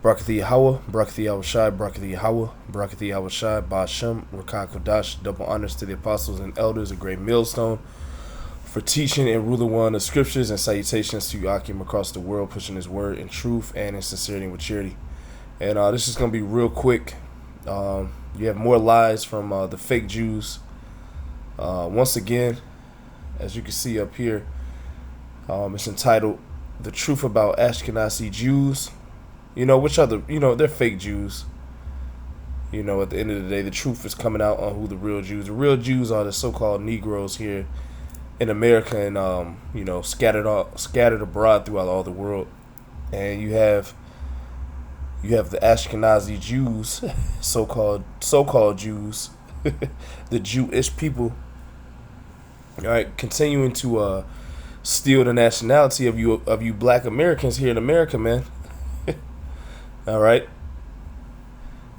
Barakatha Yahweh, Barakatha Yahushai, Barakatha Yahweh, Barakatha Yahushai, Ba'ashem, Rakah Kodash, double honors to the apostles and elders, a great millstone for teaching and ruler one of scriptures, and salutations to Yakim across the world, pushing his word in truth and in sincerity and with charity. And this is going to be real quick. You have more lies from the fake Jews. Once again, as you can see up here, it's entitled "The Truth About Ashkenazi Jews." Which other, they're fake Jews. At the end of the day, the truth is coming out on who the real Jews. The real Jews are the so-called Negroes here in America and, scattered abroad throughout all the world. And you have the Ashkenazi Jews, so-called Jews, the Jewish people, all right, continuing to steal the nationality of you black Americans here in America, man. All right.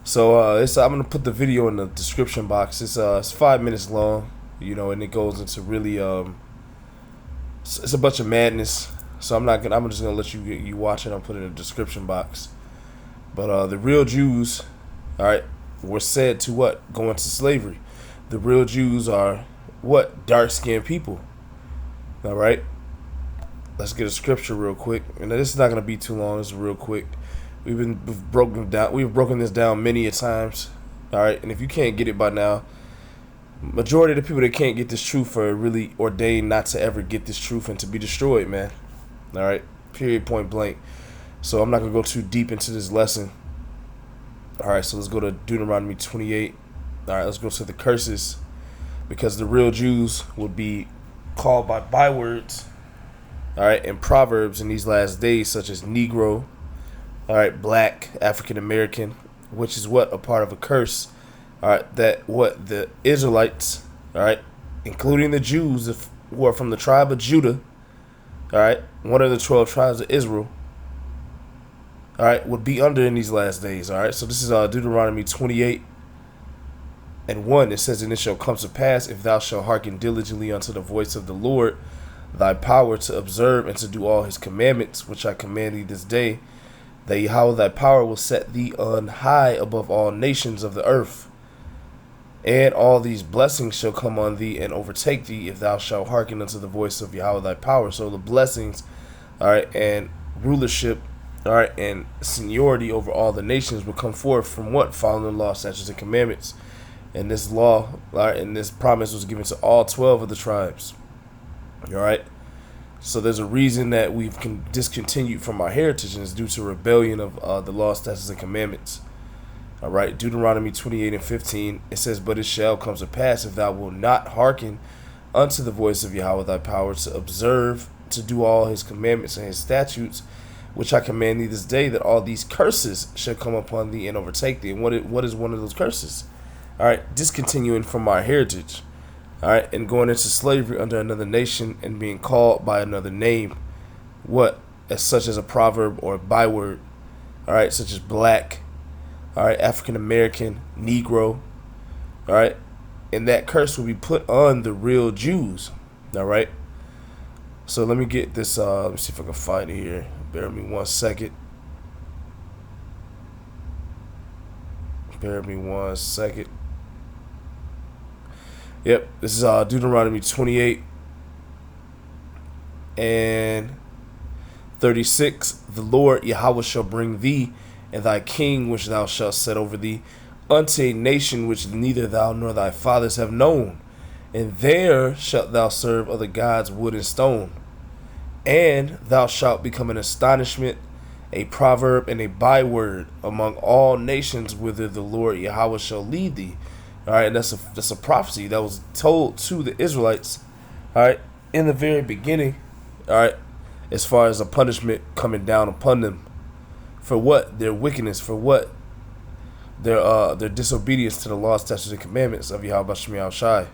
So I'm gonna put the video in the description box. It's 5 minutes long, and it goes into really it's a bunch of madness. So I'm just gonna let you watch it. I'll put it in the description box. But the real Jews, all right, were said to what? Go into slavery. The real Jews are what? Dark-skinned people. All right. Let's get a scripture real quick, and this is not gonna be too long. It's real quick. We've broken this down many a times. All right, and if you can't get it by now, majority of the people that can't get this truth are really ordained not to ever get this truth and to be destroyed, man. All right, period, point blank. So I'm not gonna go too deep into this lesson. All right, so let's go to Deuteronomy 28. All right, let's go to the curses, because the real Jews would be called by bywords, all right, and proverbs in these last days, such as Negro. All right, black, African American, which is what? A part of a curse. All right, that what the Israelites, all right, including the Jews who are from the tribe of Judah, all right, one of the 12 tribes of Israel, all right, would be under in these last days. All right, so this is Deuteronomy 28 and 1. It says, "And it shall come to pass, if thou shalt hearken diligently unto the voice of the Lord thy power, to observe and to do all his commandments, which I command thee this day, that Yahweh thy power will set thee on high above all nations of the earth. And all these blessings shall come on thee and overtake thee, if thou shalt hearken unto the voice of Yahweh thy power." So the blessings, all right, and rulership, all right, and seniority over all the nations will come forth from what? Following the law, statutes, and commandments. And this law, all right, and this promise was given to all 12 of the tribes. All right. So there's a reason that we've discontinued from our heritage, and it's due to rebellion of the law, statutes, and commandments. All right, Deuteronomy 28 and 15, it says, "But it shall come to pass, if thou wilt not hearken unto the voice of Yahweh thy power, to observe, to do all his commandments and his statutes, which I command thee this day, that all these curses shall come upon thee and overtake thee." And what is one of those curses? All right, discontinuing from our heritage. All right, and going into slavery under another nation and being called by another name, what? As such as a proverb or a byword, all right, such as black, all right, African American, Negro, all right, and that curse will be put on the real Jews, all right. So let me get this, let me see if I can find it here. Bear with me 1 second. Bear with me 1 second. Yep, this is Deuteronomy 28 and 36. "The Lord Yahweh shall bring thee and thy king, which thou shalt set over thee, unto a nation which neither thou nor thy fathers have known. And there shalt thou serve other gods, wood and stone. And thou shalt become an astonishment, a proverb, and a byword among all nations whither the Lord Yahweh shall lead thee." All right, and that's a prophecy that was told to the Israelites, all right, in the very beginning, all right, as far as a punishment coming down upon them for what? Their wickedness, for what? Their disobedience to the law, statutes, and commandments of Yahweh Shem Yahushai.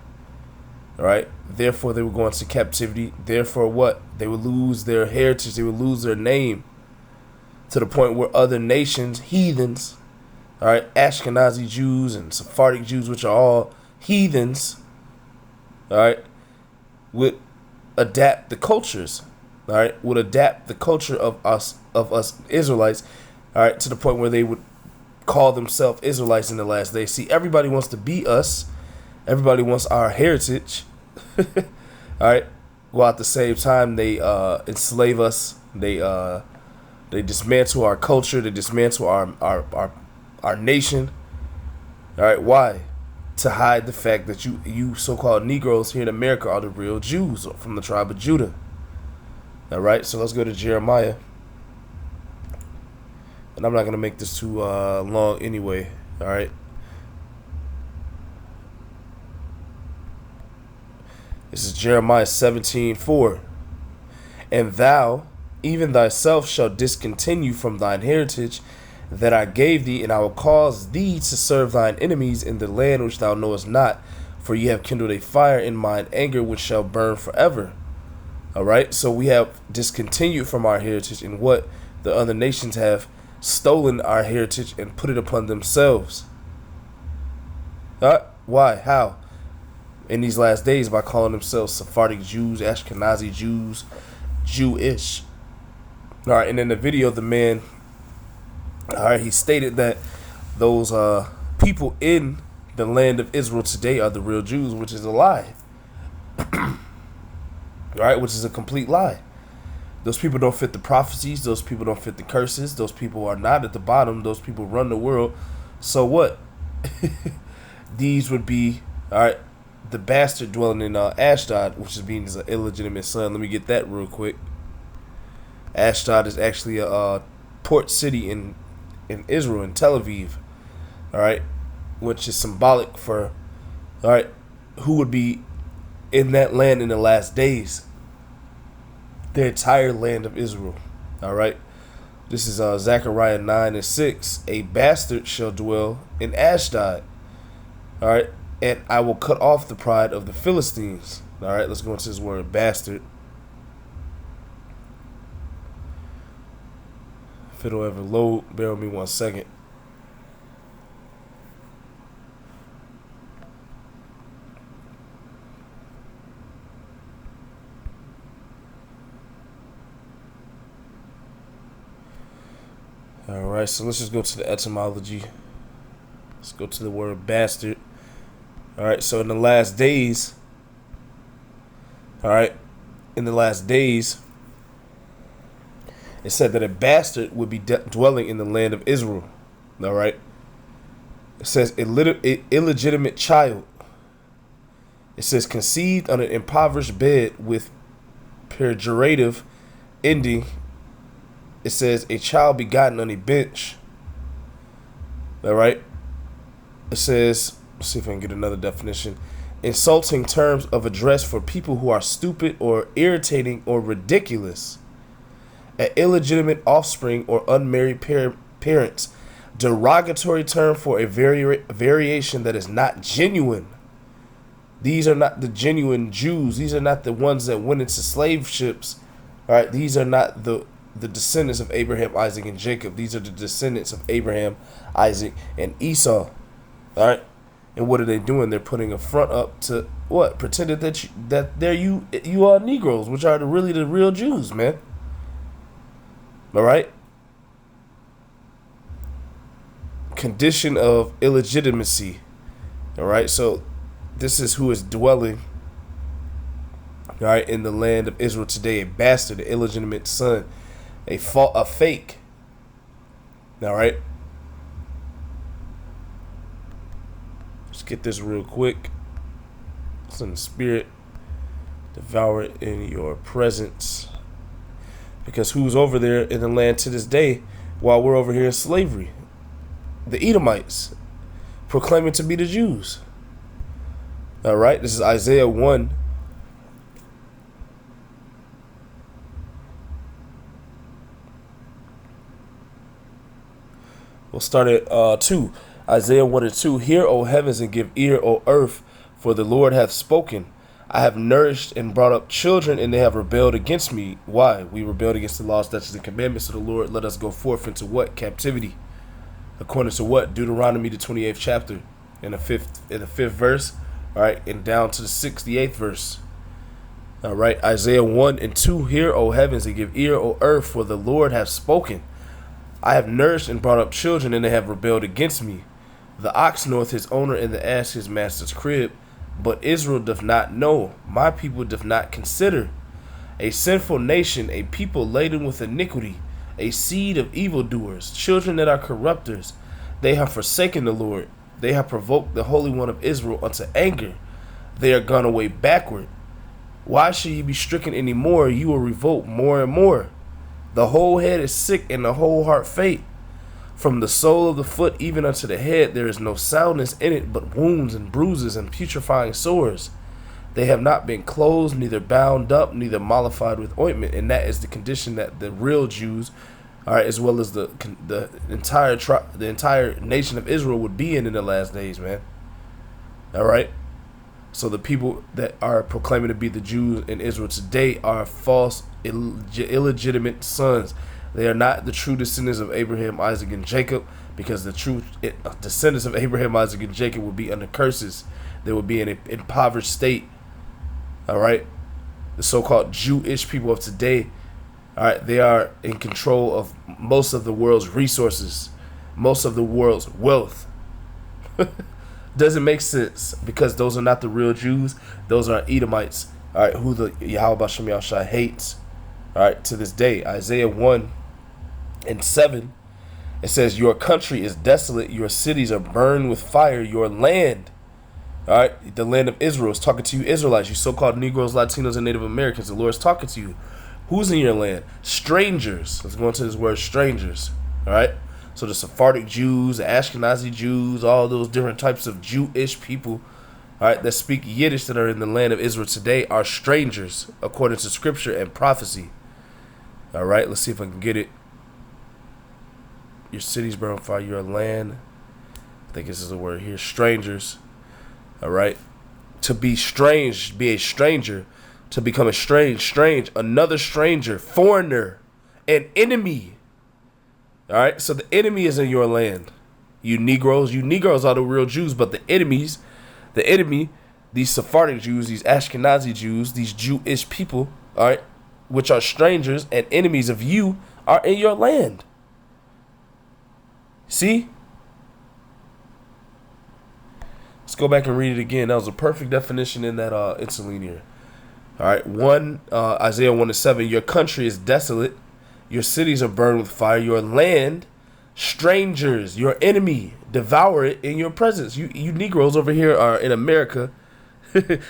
All right, therefore they would go into captivity. Therefore, what? They would lose their heritage. They would lose their name, to the point where other nations, heathens, all right, Ashkenazi Jews and Sephardic Jews, which are all heathens, all right, would adapt the cultures, all right, would adapt the culture of us Israelites, All right, to the point where they would call themselves Israelites in the last days. See, everybody wants to be us. Everybody wants our heritage. All right. While at the same time they enslave us. They dismantle our culture. They dismantle our nation. All right. Why? To hide the fact that you so-called Negroes here in America are the real Jews from the tribe of Judah. All right. So let's go to Jeremiah. And I'm not going to make this too long anyway. All right. This is Jeremiah 17:4. And thou, even thyself, shalt discontinue from thine heritage that I gave thee, and I will cause thee to serve thine enemies in the land which thou knowest not, for ye have kindled a fire in mine anger which shall burn forever. All right, so we have discontinued from our heritage, and what the other nations have stolen our heritage and put it upon themselves. Why? How? In these last days, by calling themselves Sephardic Jews, Ashkenazi Jews, Jewish. All right, and in the video, the man, all right, he stated that those people in the land of Israel today are the real Jews, which is a lie. All right, which is a complete lie. Those people don't fit the prophecies. Those people don't fit the curses. Those people are not at the bottom. Those people run the world. So what? These would be, all right, the bastard dwelling in Ashdod, which is being his illegitimate son. Let me get that real quick. Ashdod is actually a port city in Israel, in Tel Aviv. All right, which is symbolic for, all right, who would be in that land in the last days. The entire land of Israel. All right. This is Zechariah 9:6. A bastard shall dwell in Ashdod. All right. And I will cut off the pride of the Philistines. All right. Let's go into this word bastard. If it'll ever load, bear with me 1 second. All right, so let's just go to the etymology. Let's go to the word bastard. All right, so in the last days, all right, in the last days, it said that a bastard would be dwelling in the land of Israel. All right, it says illegitimate child. It says conceived on an impoverished bed with pejorative ending. It says a child begotten on a bench. All right. It says, let's see if I can get another definition. Insulting terms of address for people who are stupid or irritating or ridiculous. An illegitimate offspring or unmarried parents. Derogatory term for a variation that is not genuine. These are not the genuine Jews. These are not the ones that went into slave ships. All right. These are not the descendants of Abraham, Isaac, and Jacob. These are the descendants of Abraham, Isaac, and Esau. All right, and what are they doing? They're putting a front up to what? Pretending that you are Negroes, which are really the real Jews, man. All right. Condition of illegitimacy. All right, so this is who is dwelling. All right, in the land of Israel today, a bastard, an illegitimate son. A fake. All right. Let's get this real quick. It's in the spirit. Devour it in your presence. Because who's over there in the land to this day while we're over here in slavery? The Edomites, proclaiming to be the Jews. All right. This is Isaiah 1. We'll start at 2. Isaiah 1 and 2. Hear, O heavens, and give ear, O earth, for the Lord hath spoken. I have nourished and brought up children, and they have rebelled against me. Why? We rebelled against the laws, statutes, and commandments of the Lord. Let us go forth into what? Captivity. According to what? Deuteronomy, the 28th chapter, in the fifth verse. All right, and down to the 68th verse. All right, Isaiah 1 and 2. Hear, O heavens, and give ear, O earth, for the Lord hath spoken. I have nourished and brought up children, and they have rebelled against me. The ox knoweth his owner, and the ass his master's crib. But Israel doth not know, my people doth not consider. A sinful nation, a people laden with iniquity, a seed of evildoers, children that are corrupters. They have forsaken the Lord. They have provoked the Holy One of Israel unto anger. They are gone away backward. Why should ye be stricken any more? You will revolt more and more. The whole head is sick, and the whole heart faint. From the sole of the foot even unto the head there is no soundness in it, but wounds and bruises and putrefying sores. They have not been closed, neither bound up, neither mollified with ointment. And that is the condition that the real Jews, all right, as well as the entire nation of Israel would be in the last days, man. All right. So the people that are proclaiming to be the Jews in Israel today are false, illegitimate sons. They are not the true descendants of Abraham, Isaac, and Jacob, because the true descendants of Abraham, Isaac, and Jacob would be under curses. They would be in an impoverished state. All right. The so-called Jewish people of today, all right, they are in control of most of the world's resources, most of the world's wealth. Doesn't make sense, because those are not the real Jews. Those are Edomites, all right, who the Yahweh B'Shem Yahushua hates, all right, to this day. Isaiah 1:7, it says, your country is desolate, your cities are burned with fire, your land, all right, the land of Israel is talking to you Israelites, you so-called Negroes, Latinos, and Native Americans. The Lord is talking to you. Who's in your land? Strangers. Let's go into this word, strangers, all right? So the Sephardic Jews, the Ashkenazi Jews, all those different types of Jewish people, all right, that speak Yiddish that are in the land of Israel today are strangers, according to scripture and prophecy. All right, let's see if I can get it. Your cities burn on fire, your land. I think this is the word here, strangers. All right. To be strange, be a stranger. To become a strange, another stranger, foreigner, an enemy. All right, so the enemy is in your land. You Negroes are the real Jews, but the enemy, these Sephardic Jews, these Ashkenazi Jews, these Jewish people, all right, which are strangers and enemies of you, are in your land. See? Let's go back and read it again. That was a perfect definition in that interlinear. All right, Isaiah 1:7. Your country is desolate. Your cities are burned with fire. Your land, strangers, your enemy, devour it in your presence. You Negroes over here are in America,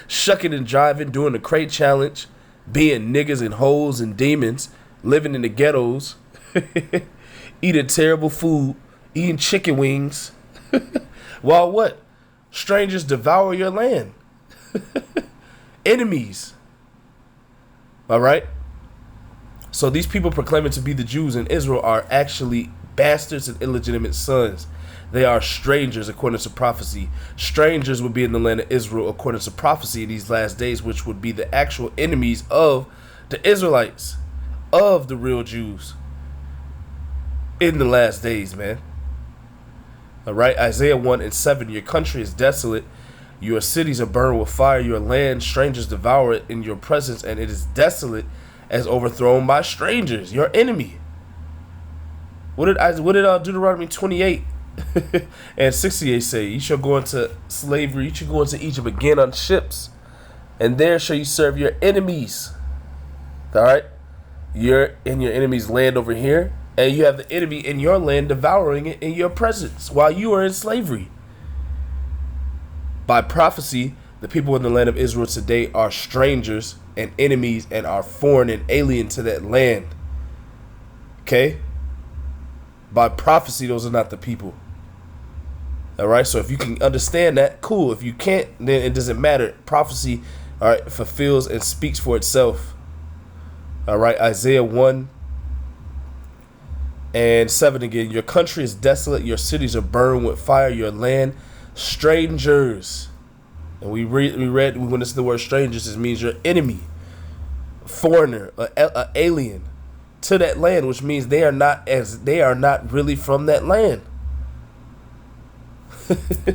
shucking and jiving, doing the crate challenge, being niggas and hoes and demons, living in the ghettos, eating terrible food, eating chicken wings. While what? Strangers devour your land. Enemies. All right? So these people proclaiming to be the Jews in Israel are actually bastards and illegitimate sons. They are strangers according to prophecy. Strangers would be in the land of Israel according to prophecy in these last days, which would be the actual enemies of the Israelites, of the real Jews in the last days, man. All right, Isaiah 1:7, your country is desolate, your cities are burned with fire, your land, strangers devour it in your presence, and it is desolate as overthrown by strangers, your enemy. What did Deuteronomy 28 and 68 say? You shall go into slavery, you shall go into Egypt again on ships, and there shall you serve your enemies. All right, you're in your enemy's land over here, and you have the enemy in your land devouring it in your presence while you are in slavery. By prophecy, the people in the land of Israel today are strangers and enemies and are foreign and alien to that land. Okay? By prophecy, those are not the people. All right? So if you can understand that, cool. If you can't, then it doesn't matter. Prophecy, all right, fulfills and speaks for itself. All right? Isaiah 1:7 again. Your country is desolate. Your cities are burned with fire. Your land, strangers. And we went into the word strangers, it means your enemy, foreigner, a alien to that land, which means they are not really from that land.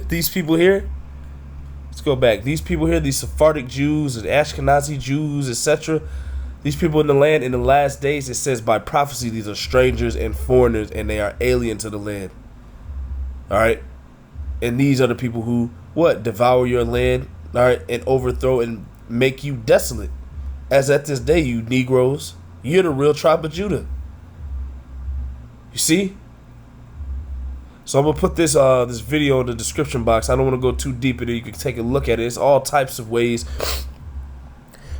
These people here, let's go back. These people here, these Sephardic Jews and Ashkenazi Jews, etc., These people in the land in the last days, it says by prophecy, these are strangers and foreigners, and they are alien to the land. All right? And these are the people who, what? Devour your land, all right, and overthrow and make you desolate. As at this day, you Negroes, you're the real tribe of Judah. You see? So I'm going to put this this video in the description box. I don't want to go too deep in it. You can take a look at it. It's all types of ways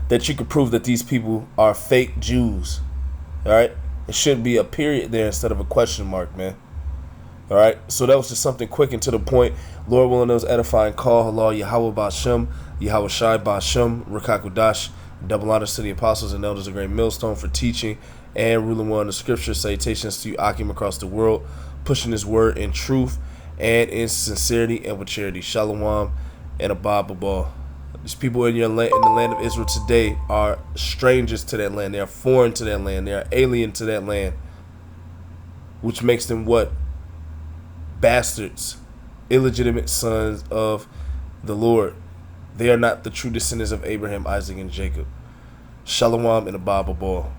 that you could prove that these people are fake Jews. All right? It should be a period there instead of a question mark, man. All right? So that was just something quick and to the point. Lord willing, those edifying call. Allah, Yahweh Ba'Shem, Yahweh Shai Ba'Shem, Rakakudash. Double honors to the apostles and elders of Great Millstone for teaching and ruling one of the scriptures. Salutations to you, Akim, across the world, pushing this word in truth and in sincerity and with charity. Shalom and Abba Babal. These people in the land of Israel today are strangers to that land. They are foreign to that land. They are alien to that land, which makes them what? Bastards, illegitimate sons of the Lord. They are not the true descendants of Abraham, Isaac, and Jacob. Shalom and Abba Babal.